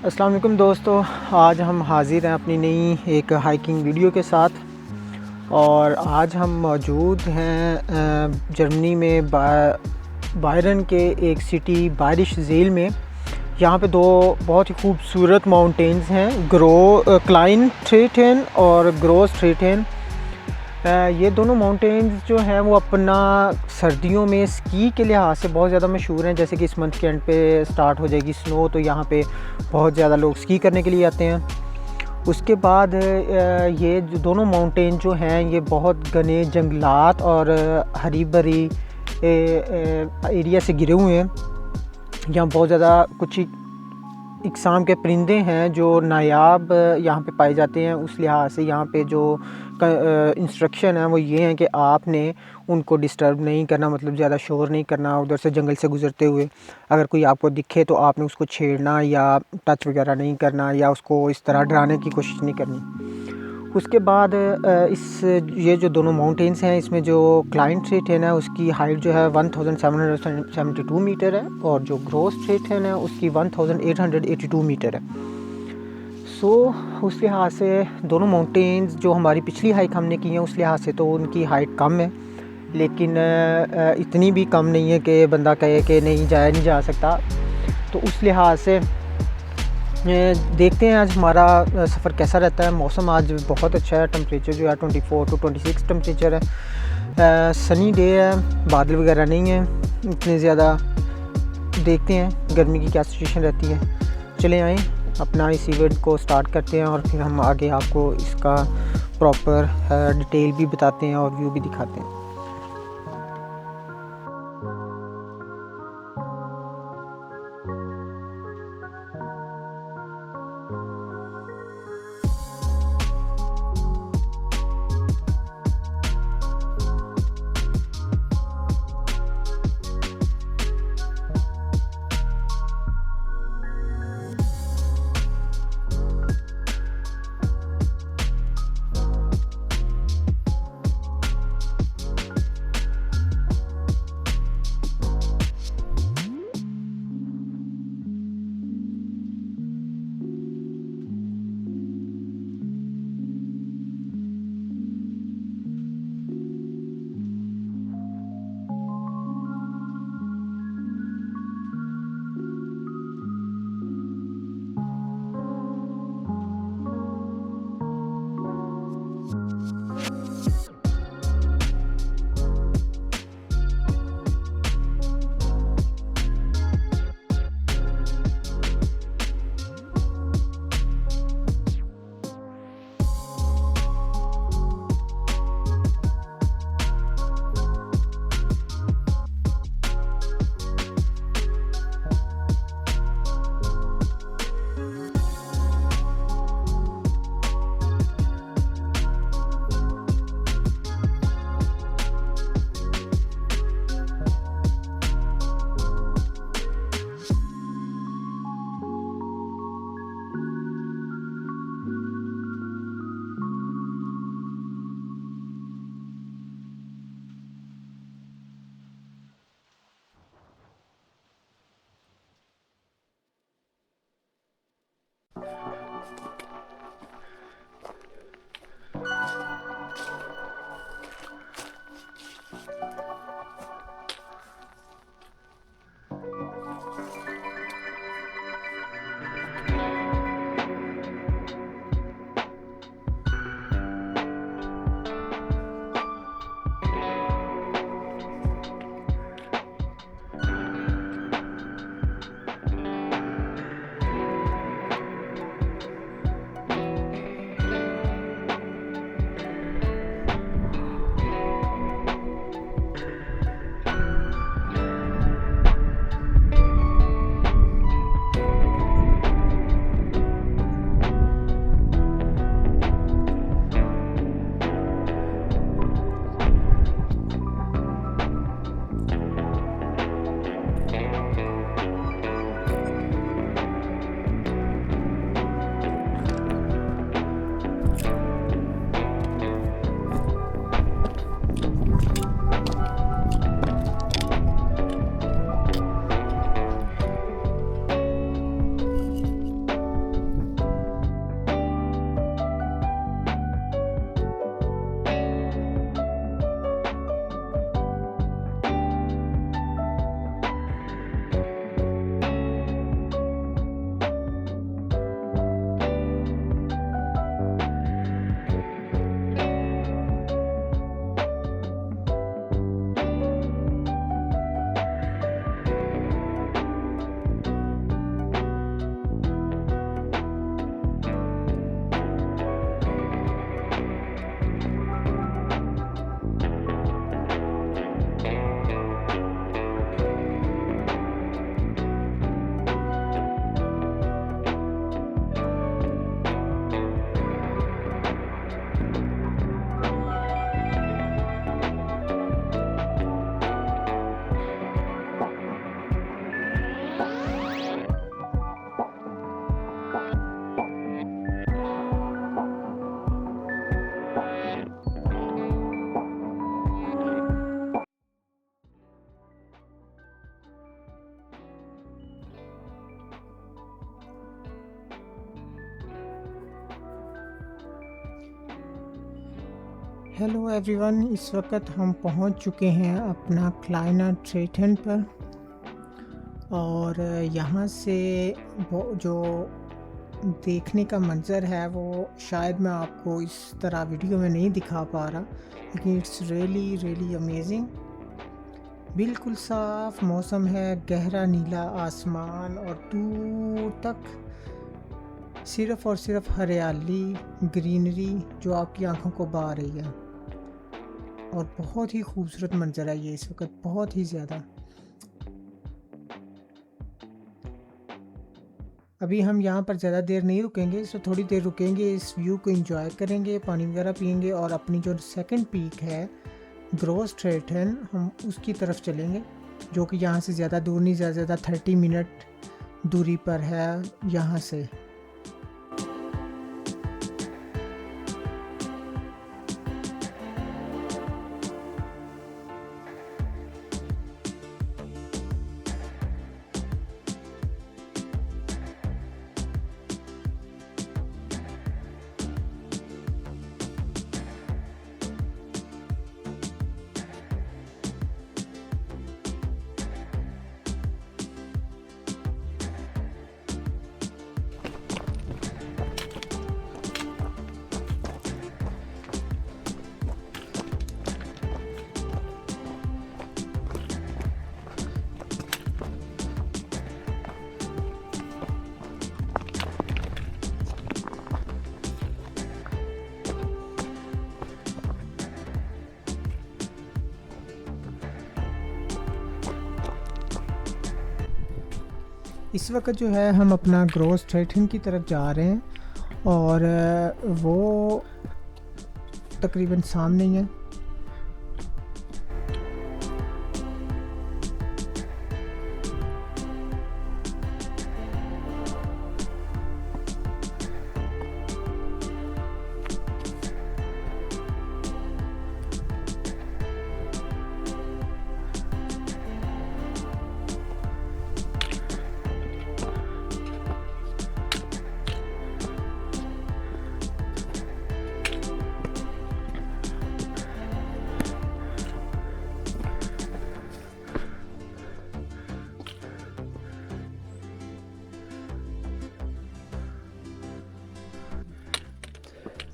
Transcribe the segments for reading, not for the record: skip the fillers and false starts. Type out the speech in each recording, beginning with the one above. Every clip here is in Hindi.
अस्सलाम वालेकुम दोस्तों, आज हम हाज़िर हैं अपनी नई एक हाइकिंग वीडियो के साथ। और आज हम मौजूद हैं जर्मनी में बायरन के एक सिटी बारिश झील में। यहाँ पे दो बहुत ही खूबसूरत माउंटेन्स हैं, क्लाइन ट्रेटेन और ग्रोस ट्रेटेन। ये दोनों माउंटेन्स जो हैं वो अपना सर्दियों में स्की के लिहाज से बहुत ज़्यादा मशहूर हैं। जैसे कि इस मंथ के एंड पे स्टार्ट हो जाएगी स्नो, तो यहाँ पे बहुत ज़्यादा लोग स्की करने के लिए आते हैं। उसके बाद ये जो दोनों माउंटेन जो हैं ये बहुत घने जंगलात और हरी भरी एरिया से घिरे हुए हैं। यहाँ बहुत ज़्यादा कुछ इकसाम के परिंदे हैं जो नायाब यहाँ पे पाए जाते हैं। उस लिहाज से यहाँ पे जो इंस्ट्रक्शन है वो ये है कि आपने उनको डिस्टर्ब नहीं करना, मतलब ज़्यादा शोर नहीं करना। उधर से जंगल से गुज़रते हुए अगर कोई आपको दिखे तो आपने उसको छेड़ना या टच वगैरह नहीं करना या उसको इस तरह डराने की कोशिश नहीं करनी। उसके बाद ये जो दोनों माउंटेन्स हैं, इसमें जो क्लाइन ट्रेटेन है उसकी हाइट जो है 1772 मीटर है और जो ग्रोस ट्रेटेन है उसकी 1882 मीटर है। उस लिहाज से दोनों माउंटेन्स जो हमारी पिछली हाइक हमने की है उस लिहाज से तो उनकी हाइट कम है, लेकिन इतनी भी कम नहीं है कि बंदा कहे कि नहीं जा सकता। तो उस लिहाज से देखते हैं आज हमारा सफ़र कैसा रहता है। मौसम आज बहुत अच्छा है, टेम्परेचर जो है 24 to 26 टेम्परेचर है। सनी डे है, बादल वगैरह नहीं है इतने ज़्यादा। देखते हैं गर्मी की क्या सिचुएशन रहती है। चले आएँ अपना इस इवेंट को स्टार्ट करते हैं और फिर हम आगे आपको इसका प्रॉपर डिटेल भी बताते हैं और व्यू भी दिखाते हैं। हेलो एवरीवन, इस वक्त हम पहुंच चुके हैं अपना क्लाइनाट्रेटन पर। और यहाँ से वो जो देखने का मंज़र है वो शायद मैं आपको इस तरह वीडियो में नहीं दिखा पा रहा, लेकिन इट्स रियली अमेजिंग। बिल्कुल साफ़ मौसम है, गहरा नीला आसमान और दूर तक सिर्फ़ और सिर्फ हरियाली, ग्रीनरी जो आपकी आंखों को भा रही है। और बहुत ही खूबसूरत मंज़र है ये इस वक्त, बहुत ही ज़्यादा। अभी हम यहाँ पर ज़्यादा देर नहीं रुकेंगे, सो थोड़ी देर रुकेंगे, इस व्यू को एंजॉय करेंगे, पानी वगैरह पियेंगे और अपनी जो सेकंड पीक है ग्रोसट्रेटन, हम उसकी तरफ चलेंगे, जो कि यहाँ से ज़्यादा दूर नहीं, ज़्यादा 30 मिनट दूरी पर है यहाँ से। इस वक्त जो है हम अपना ग्रोसट्रेटन की तरफ जा रहे हैं और वो तकरीबन सामने ही है।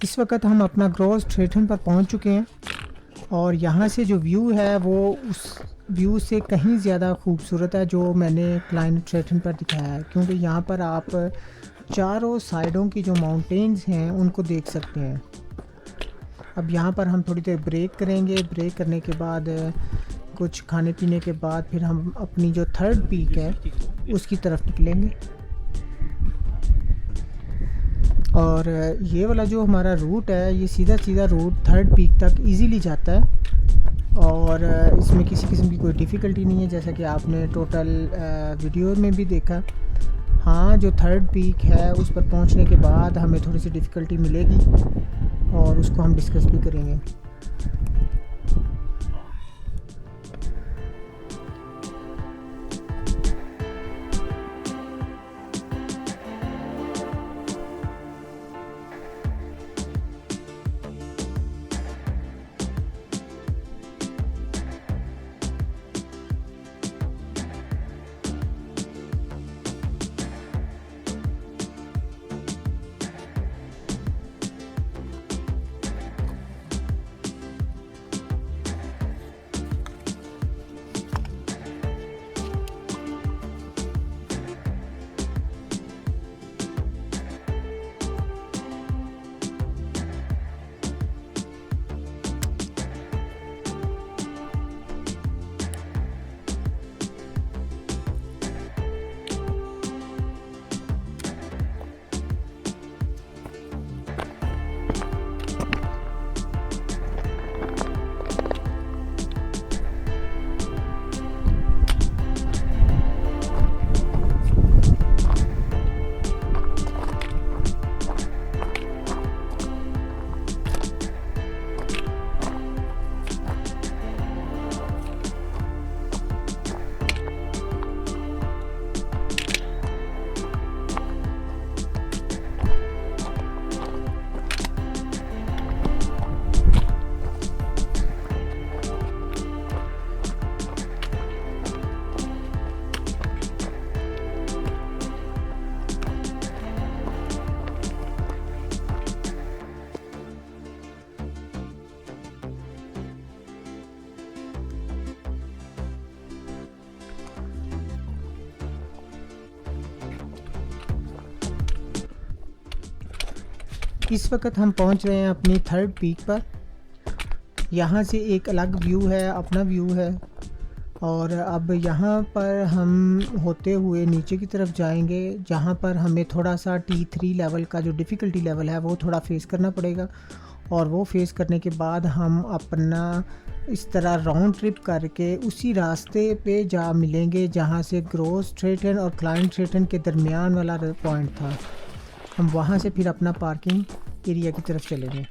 इस वक्त हम अपना ग्रोसट्रेटन पर पहुंच चुके हैं और यहाँ से जो व्यू है वो उस व्यू से कहीं ज़्यादा खूबसूरत है जो मैंने क्लाइनाट्रेटन पर दिखाया है, क्योंकि यहाँ पर आप चारों साइडों की जो माउंटेन्स हैं उनको देख सकते हैं। अब यहाँ पर हम थोड़ी देर ब्रेक करेंगे, ब्रेक करने के बाद कुछ खाने पीने के बाद फिर हम अपनी जो थर्ड पीक है उसकी तरफ निकलेंगे। और ये वाला जो हमारा रूट है ये सीधा रूट थर्ड पीक तक इजीली जाता है और इसमें किसी किस्म की कोई डिफ़िकल्टी नहीं है, जैसा कि आपने टोटल वीडियो में भी देखा। हाँ, जो थर्ड पीक है उस पर पहुंचने के बाद हमें थोड़ी सी डिफ़िकल्टी मिलेगी और उसको हम डिस्कस भी करेंगे। इस वक्त हम पहुंच रहे हैं अपनी थर्ड पीक पर। यहाँ से एक अलग व्यू है, अपना व्यू है। और अब यहाँ पर हम होते हुए नीचे की तरफ जाएंगे, जहाँ पर हमें थोड़ा सा T3 लेवल का जो डिफ़िकल्टी लेवल है वो थोड़ा फेस करना पड़ेगा। और वो फेस करने के बाद हम अपना इस तरह राउंड ट्रिप करके उसी रास्ते पे जा मिलेंगे जहाँ से ग्रोथ स्ट्रेटन और क्लाइंट स्ट्रेटन के दरमियान वाला पॉइंट था। हम वहाँ से फिर अपना पार्किंग एरिया की तरफ चलेंगे।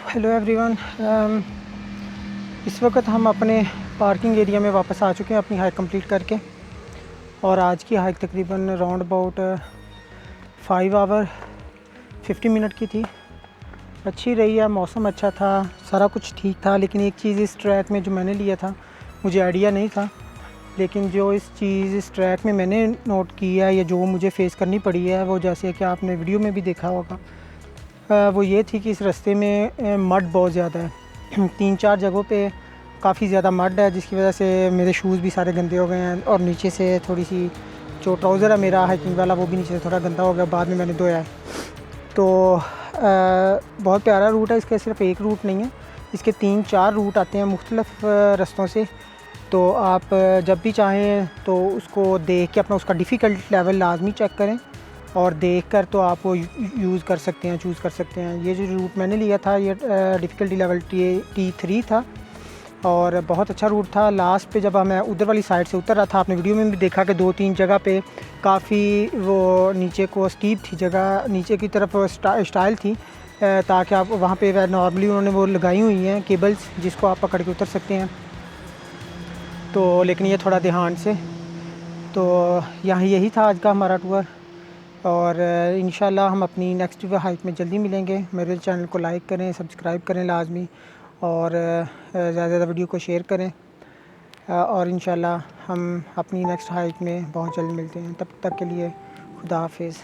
हेलो एवरीवन, इस वक्त हम अपने पार्किंग एरिया में वापस आ चुके हैं अपनी हाइक कंप्लीट करके। और आज की हाइक तकरीबन राउंड अबाउट 5 आवर 50 मिनट की थी। अच्छी रही है, मौसम अच्छा था, सारा कुछ ठीक था। लेकिन एक चीज़ इस ट्रैक में जो मैंने लिया था, मुझे आइडिया नहीं था, लेकिन जो इस ट्रैक में मैंने नोट किया है या जो मुझे फ़ेस करनी पड़ी है, वो जैसे कि आपने वीडियो में भी देखा होगा, वो ये थी कि इस रास्ते में मड बहुत ज़्यादा है। 3-4 जगहों पे काफ़ी ज़्यादा मड है, जिसकी वजह से मेरे शूज़ भी सारे गंदे हो गए हैं। और नीचे से थोड़ी सी जो ट्राउज़र है मेरा हाइकिंग वाला, वो भी नीचे से थोड़ा गंदा हो गया, बाद में मैंने धोया है। तो बहुत प्यारा रूट है इसका, सिर्फ एक रूट नहीं है, इसके 3-4 रूट आते हैं मुख्तलिफ़ रास्तों से। तो आप जब भी चाहें तो उसको देख के अपना उसका डिफ़िकल्ट लेवल लाजमी चेक करें, और देखकर तो आप वो यूज़ कर सकते हैं, चूज़ कर सकते हैं। ये जो रूट मैंने लिया था, ये डिफ़िकल्टी लेवल T3 था और बहुत अच्छा रूट था। लास्ट पे जब मैं उधर वाली साइड से उतर रहा था, आपने वीडियो में भी देखा कि 2-3 जगह पे काफ़ी वो नीचे को स्टीप थी जगह, नीचे की तरफ स्टाइल थी, ताकि आप वहाँ पे नॉर्मली उन्होंने वो लगाई हुई हैं केबल्स, जिसको आप पकड़ के उतर सकते हैं। तो लेकिन ये थोड़ा ध्यान से। तो यहाँ यही था आज का हमारा टूर, और इंशाल्लाह हम अपनी नेक्स्ट हाइक में जल्दी मिलेंगे। मेरे चैनल को लाइक करें, सब्सक्राइब करें लाजमी, और ज़्यादा से ज़्यादा वीडियो को शेयर करें। और इंशाल्लाह हम अपनी नेक्स्ट हाइक में बहुत जल्द मिलते हैं। तब तक के लिए खुदा हाफिज़।